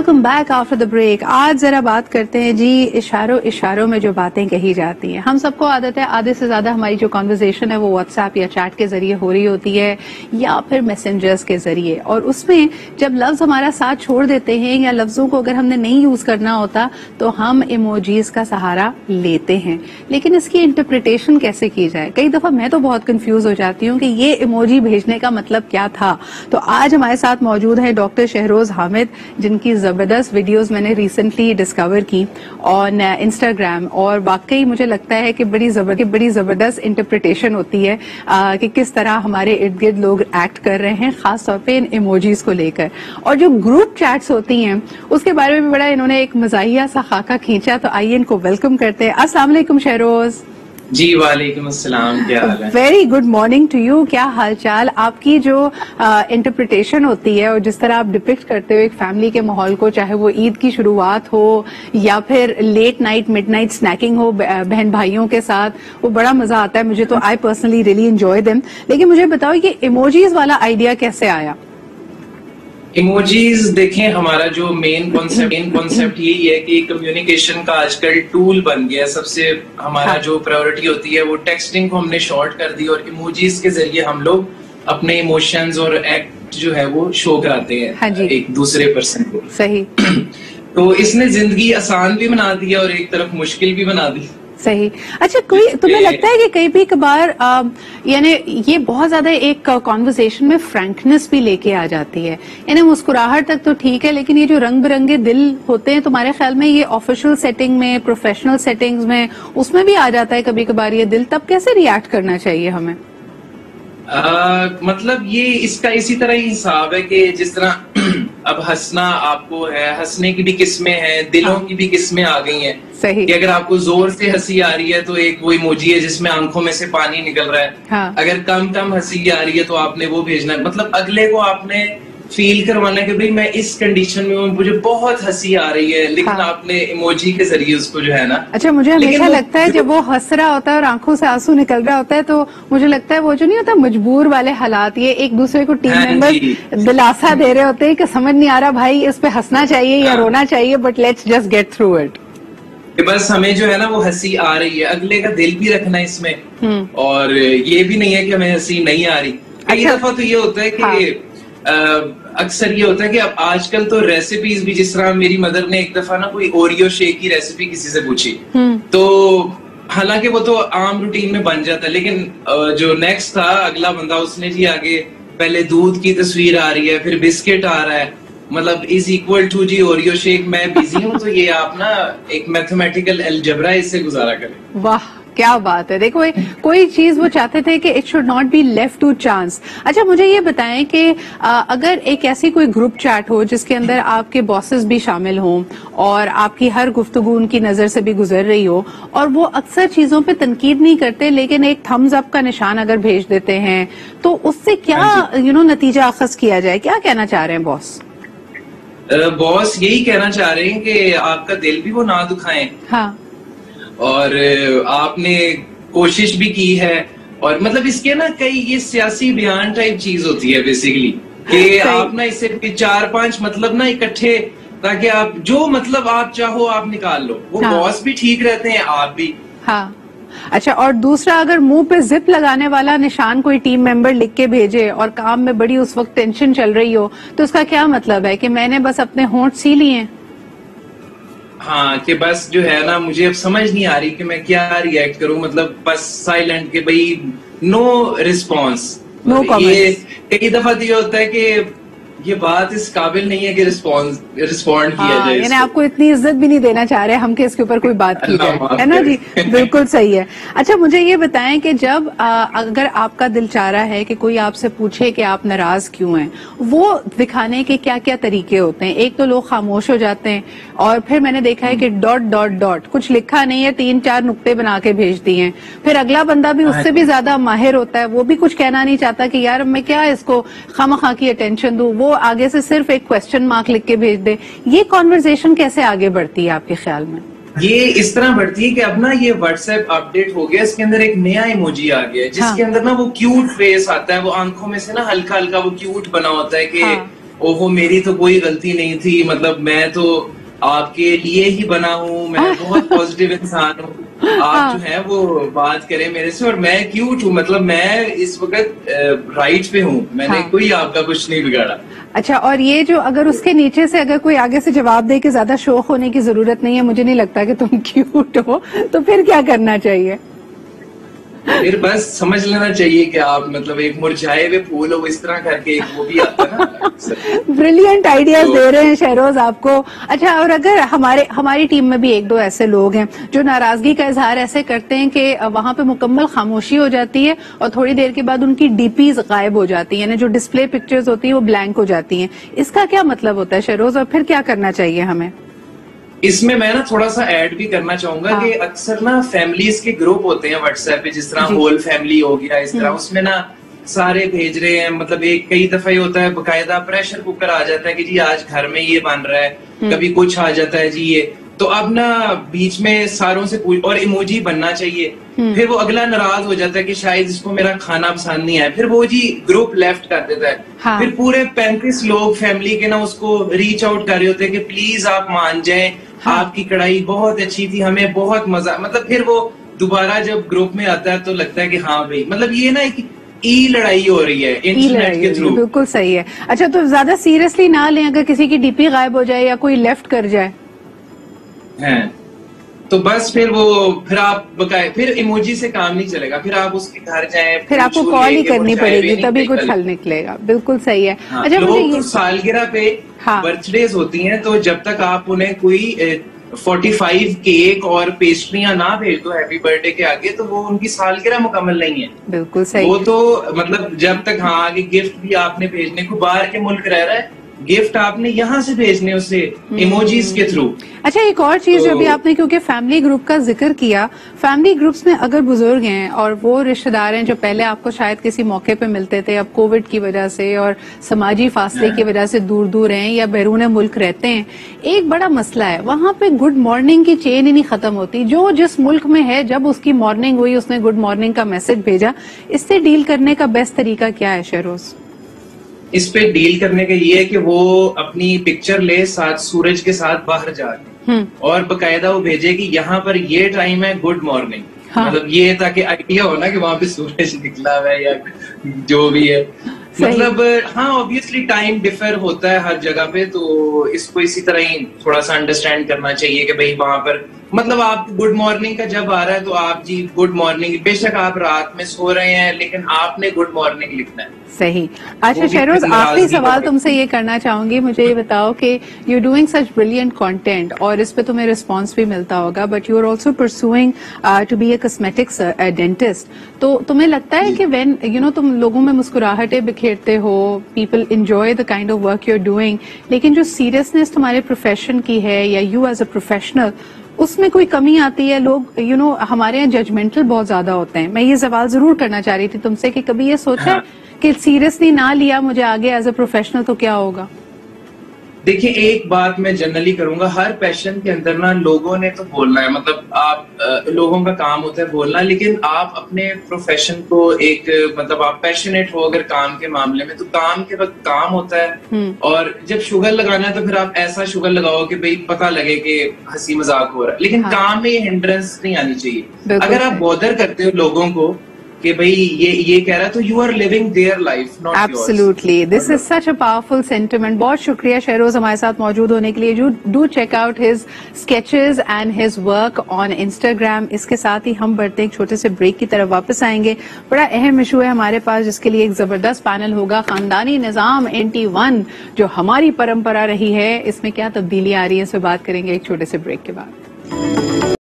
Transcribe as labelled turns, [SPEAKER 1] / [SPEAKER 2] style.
[SPEAKER 1] Welcome back after the break. آج ذرا بات کرتے ہیں جی اشاروں میں جو باتیں کہی جاتی ہیں. ہم سب کو عادت ہے آدھے سے زیادہ ہماری جو کنورزیشن ہے وہ واٹس ایپ یا چیٹ کے ذریعے ہو رہی ہوتی ہے یا پھر میسنجرز کے ذریعے, اور اس میں جب لفظ ہمارا ساتھ چھوڑ دیتے ہیں یا لفظوں کو اگر ہم نے نہیں یوز کرنا ہوتا تو ہم ایموجیز کا سہارا لیتے ہیں. لیکن اس کی انٹرپریٹیشن کیسے کی جائے؟ کئی دفعہ میں تو بہت کنفیوز ہو جاتی ہوں کہ یہ ایموجی بھیجنے کا مطلب کیا تھا. تو آج ہمارے ساتھ موجود ہے ڈاکٹر شہروز حامد, جن کی زبردست ویڈیوز میں نے ریسنٹلی ڈسکور کی آن انسٹاگرام, اور واقعی مجھے لگتا ہے کہ بڑی زبردست انٹرپریٹیشن ہوتی ہے کہ کس طرح ہمارے ارد گرد لوگ ایکٹ کر رہے ہیں, خاص طور پہ ان ایموجیز کو لے کر. اور جو گروپ چیٹس ہوتی ہیں اس کے بارے میں بھی بڑا انہوں نے ایک مزاحیہ سا خاکہ کھینچا, تو آئیے ان کو ویلکم کرتے ہیں. السلام علیکم شہروز.
[SPEAKER 2] جی وعلیکم السلام, کیا حال ہے؟
[SPEAKER 1] Very good morning to you. کیا حال چال؟ آپ کی جو انٹرپریٹیشن ہوتی ہے اور جس طرح آپ ڈپکٹ کرتے ہو ایک فیملی کے ماحول کو, چاہے وہ عید کی شروعات ہو یا پھر late night midnight snacking ہو بہن بھائیوں کے ساتھ, وہ بڑا مزہ آتا ہے مجھے. تو I personally really enjoy them. لیکن مجھے بتاؤ یہ ایموجیز والا آئیڈیا کیسے آیا؟
[SPEAKER 2] ایموجیز دیکھیں, ہمارا جو مین کانسیپٹ یہی ہے کہ کمیونیکیشن کا آج کل ٹول بن گیا. سب سے ہمارا جو پرائیورٹی ہوتی ہے وہ ٹیکسٹنگ کو ہم نے شارٹ کر دی, اور ایموجیز کے ذریعے ہم لوگ اپنے ایموشنز اور ایکٹ جو ہے وہ شو کراتے ہیں ایک دوسرے پرسن کو.
[SPEAKER 1] صحیح.
[SPEAKER 2] تو اس نے زندگی آسان بھی بنا دی اور ایک طرف مشکل بھی بنا دی.
[SPEAKER 1] صحیح. اچھا, کوئی تمہیں لگتا ہے کہ کئی بھی کبھار یعنی یہ بہت زیادہ ایک کانورسیشن میں فرینکنس بھی لے کے آ جاتی ہے؟ یعنی مسکراہٹ تک تو ٹھیک ہے, لیکن یہ جو رنگ برنگے دل ہوتے ہیں تمہارے خیال میں یہ آفیشل سیٹنگ میں, پروفیشنل سیٹنگز میں, اس میں بھی آ جاتا ہے کبھی کبھار یہ دل, تب کیسے ریئیکٹ کرنا چاہیے ہمیں؟
[SPEAKER 2] مطلب یہ اس کا اسی طرح ہی حساب ہے کہ جس طرح اب ہنسنا آپ کو ہے, ہنسنے کی بھی قسمیں ہیں, دلوں کی بھی قسمیں آ گئی ہیں.
[SPEAKER 1] صحیح.
[SPEAKER 2] کہ اگر آپ کو زور سے ہنسی آ رہی ہے تو ایک وہ ایموجی ہے جس میں آنکھوں میں سے پانی نکل رہا ہے. اگر کم ہنسی آ رہی ہے تو آپ نے وہ بھیجنا ہے. مطلب اگلے کو آپ نے فیل کروانا ہے کہ بھئی میں اس کنڈیشن میں ہوں, مجھے بہت ہنسی آ رہی ہے, لیکن آپ نے ایموجی کے ذریعے اس کو جو ہے نا.
[SPEAKER 1] اچھا, مجھے ہمیشہ لگتا ہے جب وہ ہنس رہا ہوتا ہے اور آنکھوں سے آنسو نکل رہا ہوتا ہے تو مجھے لگتا ہے وہ جو نہیں ہوتا مجبور والے حالات, یہ ایک دوسرے کو ٹیم ممبر دلاسا دے رہے ہوتے ہیں کہ سمجھ نہیں آ رہا بھائی اس پہ ہنسنا چاہیے یا رونا چاہیے, but let's just get through it.
[SPEAKER 2] بس ہمیں جو ہے نا وہ ہنسی آ رہی ہے, اگلے کا دل بھی رکھنا ہے اس میں, اور یہ بھی نہیں ہے کہ ہمیں ہنسی نہیں آ رہی. کئی دفعہ تو یہ ہوتا ہے کہ اکثر یہ ہوتا ہے کہ اب آج کل تو ریسیپیز بھی, جس طرح میری مدر نے ایک دفعہ نا کوئی اوریو شیک کی ریسیپی کسی سے پوچھی, تو حالانکہ وہ تو عام روٹین میں بن جاتا ہے, لیکن جو نیکسٹ تھا اگلا بندہ, اس نے جی آگے پہلے دودھ کی تصویر آ رہی ہے, پھر بسکٹ آ رہا ہے, مطلب is equal to G Oreo shake, میں بزی ہوں, تو یہ آپ نا ایک میتھمیٹیکل الجبرا اس سے گزارا کریں.
[SPEAKER 1] واہ کیا بات ہے. دیکھو کوئی چیز وہ چاہتے تھے کہ it should not be left to chance. اچھا, مجھے یہ بتائیں کہ اگر ایک ایسی کوئی گروپ چیٹ ہو جس کے اندر آپ کے باسز بھی شامل ہوں اور آپ کی ہر گفتگو ان کی نظر سے بھی گزر رہی ہو, اور وہ اکثر چیزوں پہ تنقید نہیں کرتے لیکن ایک تھمز اپ کا نشان اگر بھیج دیتے ہیں, تو اس سے کیا نتیجہ اخذ کیا جائے؟ کیا کہنا چاہ رہے ہیں باس؟
[SPEAKER 2] باس یہی کہنا چاہ رہے ہیں کہ آپ کا دل بھی وہ نہ دکھائیں. ہاں, اور آپ نے کوشش بھی کی ہے, اور مطلب اس کے نا کئی یہ سیاسی بیان ٹائپ چیز ہوتی ہے بیسیکلی, کہ آپ نا اس سے 4-5 مطلب نا اکٹھے, تاکہ آپ جو مطلب آپ چاہو آپ نکال لو. وہ باس بھی ٹھیک رہتے ہیں, آپ بھی. ہاں.
[SPEAKER 1] اچھا, اور دوسرا, اگر منہ پہ زپ لگانے والا نشان کوئی ٹیم ممبر لکھ کے بھیجے اور کام میں بڑی اس وقت ٹینشن چل رہی ہو, تو اس کا کیا مطلب ہے؟ کہ میں نے بس اپنے ہونٹ سی لیے ہیں.
[SPEAKER 2] ہاں, کہ بس جو ہے نا مجھے اب سمجھ نہیں آ رہی کہ میں کیا ریئیکٹ کروں, مطلب بس سائلنٹ, کہ بھئی نو ریسپانس. یہ کئی دفعہ یہ ہوتا ہے کہ یہ بات اس قابل نہیں ہے کہ ریسپونڈ کیا جائے.
[SPEAKER 1] یعنی آپ کو اتنی عزت بھی نہیں دینا چاہ رہے ہم کہ اس کے اوپر کوئی بات کی جائے, ہے نا جی؟ بالکل صحیح ہے. اچھا, مجھے یہ بتائیں کہ جب اگر آپ کا دل چاہ رہا ہے کہ کوئی آپ سے پوچھے کہ آپ ناراض کیوں ہیں, وہ دکھانے کے کیا کیا طریقے ہوتے ہیں؟ ایک تو لوگ خاموش ہو جاتے ہیں, اور پھر میں نے دیکھا ہے کہ ڈاٹ کچھ لکھا نہیں ہے 3-4 نقطے بنا کے بھیج دیے ہیں. پھر اگلا بندہ بھی اس سے بھی زیادہ ماہر ہوتا ہے, وہ بھی کچھ کہنا نہیں چاہتا کہ یار میں کیا اس کو خواہ کی اٹینشن دوں, وہ آگے سے صرف ایک کوسچن مارک لکھ کے بھیج دے. یہ کانورسیشن کیسے آگے بڑھتی ہے آپ کے خیال میں؟
[SPEAKER 2] یہ اس طرح بڑھتی ہے کہ اب نا یہ واٹس ایپ اپ ڈیٹ ہو گیا, اس کے اندر ایک نیا ایموجی آ گیا ہے جس کے اندر نا وہ کیوٹ فیس آتا ہے, وہ آنکھوں میں سے نا ہلکا ہلکا وہ کیوٹ بنا ہوتا ہے کہ اوہو میری تو کوئی غلطی نہیں تھی, مطلب میں تو آپ کے لیے ہی بنا ہوں, میں بہت پازیٹیو انسان ہوں, آپ جو ہے وہ بات کریں میرے سے, اور میں کیوٹ ہوں, مطلب میں اس وقت رائٹ پہ ہوں, میں نے کوئی آپ کا کچھ نہیں بگاڑا.
[SPEAKER 1] اچھا, اور یہ جو اگر اس کے نیچے سے اگر کوئی آگے سے جواب دے کہ زیادہ شوق ہونے کی ضرورت نہیں ہے, مجھے نہیں لگتا کہ تم کیوٹ ہو, تو پھر کیا کرنا چاہیے؟
[SPEAKER 2] پھر بس سمجھ لینا چاہیے کہ آپ مطلب ایک مرجھائے ہوئے پھول ہو, اس طرح کر کے وہ بھی آتا ہے نا.
[SPEAKER 1] بریلینٹ آئیڈیاز دے رہے ہیں شہروز آپ کو. اچھا, اور اگر ہماری ٹیم میں بھی ایک دو ایسے لوگ ہیں جو ناراضگی کا اظہار ایسے کرتے ہیں کہ وہاں پہ مکمل خاموشی ہو جاتی ہے اور تھوڑی دیر کے بعد ان کی ڈی پیز غائب ہو جاتی ہیں, یعنی جو ڈسپلے پکچرز ہوتی ہیں وہ بلینک ہو جاتی ہیں, اس کا کیا مطلب ہوتا ہے شہروز, اور پھر کیا کرنا چاہیے ہمیں؟
[SPEAKER 2] اس میں نا تھوڑا سا ایڈ بھی کرنا چاہوں گا کہ اکثر نا فیملیز کے گروپ ہوتے ہیں واٹس ایپ پہ, جس طرح ہول فیملی ہو گیا, اس طرح اس میں نا سارے بھیج رہے ہیں, مطلب ایک کئی دفعہ یہ ہوتا ہے باقاعدہ پریشر کوکر آ جاتا ہے کہ جی آج گھر میں یہ بن رہا ہے, کبھی کچھ آ جاتا ہے جی یہ, تو اب نا بیچ میں ساروں سے پوچھ, اور ایموجی بننا چاہیے, پھر وہ اگلا ناراض ہو جاتا ہے کہ شاید اس کو میرا کھانا پسند نہیں آیا, پھر وہ جی گروپ لیفٹ کر دیتا ہے, پھر پورے 35 لوگ فیملی کے نا اس کو ریچ آؤٹ کر رہے ہوتے ہیں کہ پلیز آپ مان جائیں, آپ کی کڑھائی بہت اچھی تھی, ہمیں بہت مزہ, مطلب پھر وہ دوبارہ جب گروپ میں آتا ہے تو لگتا ہے کہ ہاں بھائی, مطلب یہ نا ایک ای لڑائی ہو رہی ہے انٹرنیٹ کے تھرو.
[SPEAKER 1] بالکل صحیح ہے. اچھا, تو زیادہ سیریسلی نہ لیں اگر کسی کی ڈی پی غائب ہو جائے یا کوئی لیفٹ کر جائے,
[SPEAKER 2] تو بس پھر آپ بقائے پھر ایموجی سے کام نہیں چلے گا, پھر آپ اس کے گھر جائیں,
[SPEAKER 1] پھر آپ کو کال ہی کرنی پڑے گی, تبھی کچھ حل نکلے گا. بالکل صحیح ہے. اچھا,
[SPEAKER 2] لوگ سالگرہ پہ برتھ ڈیز ہوتی ہیں, تو جب تک آپ انہیں کوئی 45 کیک اور پیسٹریاں نہ بھیج دو ہیپی برتھ ڈے کے آگے, تو وہ ان کی سالگرہ مکمل نہیں ہے.
[SPEAKER 1] بالکل صحیح.
[SPEAKER 2] وہ تو مطلب جب تک آگے گفٹ بھی آپ نے بھیجنے کو, باہر کے ملک رہ رہا ہے, گفٹ آپ نے یہاں سے بھیجنے اسے ایموجیز کے تھرو.
[SPEAKER 1] اچھا, ایک اور چیز جو بھی آپ نے کیونکہ فیملی گروپ کا ذکر کیا, فیملی گروپس میں اگر بزرگ ہیں اور وہ رشتہ دار ہیں جو پہلے آپ کو شاید کسی موقع پہ ملتے تھے, اب کووڈ کی وجہ سے اور سماجی فاصلے کی وجہ سے دور دور ہیں یا بیرون ملک رہتے ہیں, ایک بڑا مسئلہ ہے وہاں پہ گڈ مارننگ کی چین ہی نہیں ختم ہوتی. جو جس ملک میں ہے, جب اس کی مارننگ ہوئی اس نے گڈ مارننگ کا میسج بھیجا, اس سے ڈیل کرنے کا بیسٹ طریقہ کیا ہے شہروز؟
[SPEAKER 2] اس پہ ڈیل کرنے کا یہ ہے کہ وہ اپنی پکچر لے ساتھ سورج کے ساتھ باہر جا کے, اور باقاعدہ وہ بھیجے کہ یہاں پر یہ ٹائم ہے گڈ مارننگ, مطلب یہ تاکہ آئیڈیا ہو نا کہ وہاں پہ سورج نکلا ہوا ہے یا جو بھی ہے. مطلب ہاں obviously ٹائم ڈیفر ہوتا ہے ہر جگہ پہ, تو اس کو اسی طرح ہی تھوڑا سا انڈرسٹینڈ کرنا چاہیے کہ بھائی وہاں پر مطلب آپ گڈ مارننگ کا جب آ رہا ہے تو آپ جی گڈ مارننگ, بے شک آپ رات میں سو رہے ہیں لیکن آپ نے گڈ مارننگ لکھنا ہے.
[SPEAKER 1] صحیح. اچھا شہروز, آخری سوال تم سے یہ کرنا چاہوں گی, مجھے یہ بتاؤ کہ you doing such brilliant content اور اس پہ تمہیں رسپانس بھی ملتا ہوگا, but you are also pursuing to be a cosmetics dentist, تو تمہیں لگتا ہے کہ وین یو نو تم لوگوں میں مسکراہٹیں بکھیرتے ہو, people enjoy the kind of work you are doing, لیکن جو سیریسنیس تمہارے پروفیشن کی ہے یا یو ایز اے پروفیشنل, اس میں کوئی کمی آتی ہے؟ لوگ یو نو ہمارے یہاں ججمنٹل بہت زیادہ ہوتے ہیں. میں یہ سوال ضرور کرنا چاہ رہی تھی تم سے کہ کبھی یہ سوچا کہ سیریسلی نہ لیا مجھے آگے ایز اے پروفیشنل تو کیا ہوگا؟
[SPEAKER 2] دیکھیں, ایک بات میں جنرلی کروں گا, ہر پیشن کے اندر نا لوگوں نے تو بولنا ہے, مطلب آپ لوگوں کا کام ہوتا ہے بولنا, لیکن آپ اپنے پروفیشن کو ایک مطلب آپ پیشنیٹ ہو اگر کام کے معاملے میں, تو کام کے وقت کام ہوتا ہے, اور جب شوگر لگانا ہے تو پھر آپ ایسا شوگر لگاؤ کہ بھائی پتہ لگے کہ ہنسی مذاق ہو رہا ہے, لیکن کام میں ہنڈرنس نہیں آنی چاہیے. اگر آپ بودر کرتے ہو لوگوں کو کہ بھئی یہ کہہ رہا ہے, تو you are living their life not yours.
[SPEAKER 1] Absolutely, this is such a powerful sentiment. بہت شکریہ شہروز ہمارے ساتھ موجود ہونے کے لیے. Do check out his sketches and his work on Instagram. اس کے ساتھ ہی ہم بڑھتے ایک چھوٹے سے بریک کی طرف واپس آئیں گے. بڑا اہم ایشو ہے ہمارے پاس جس کے لیے ایک زبردست پینل ہوگا, خاندانی نظام NT1 جو ہماری پرمپرا رہی ہے, اس میں کیا تبدیلی آ رہی ہے, اس پہ بات کریں گے ایک چھوٹے سے بریک کے بعد.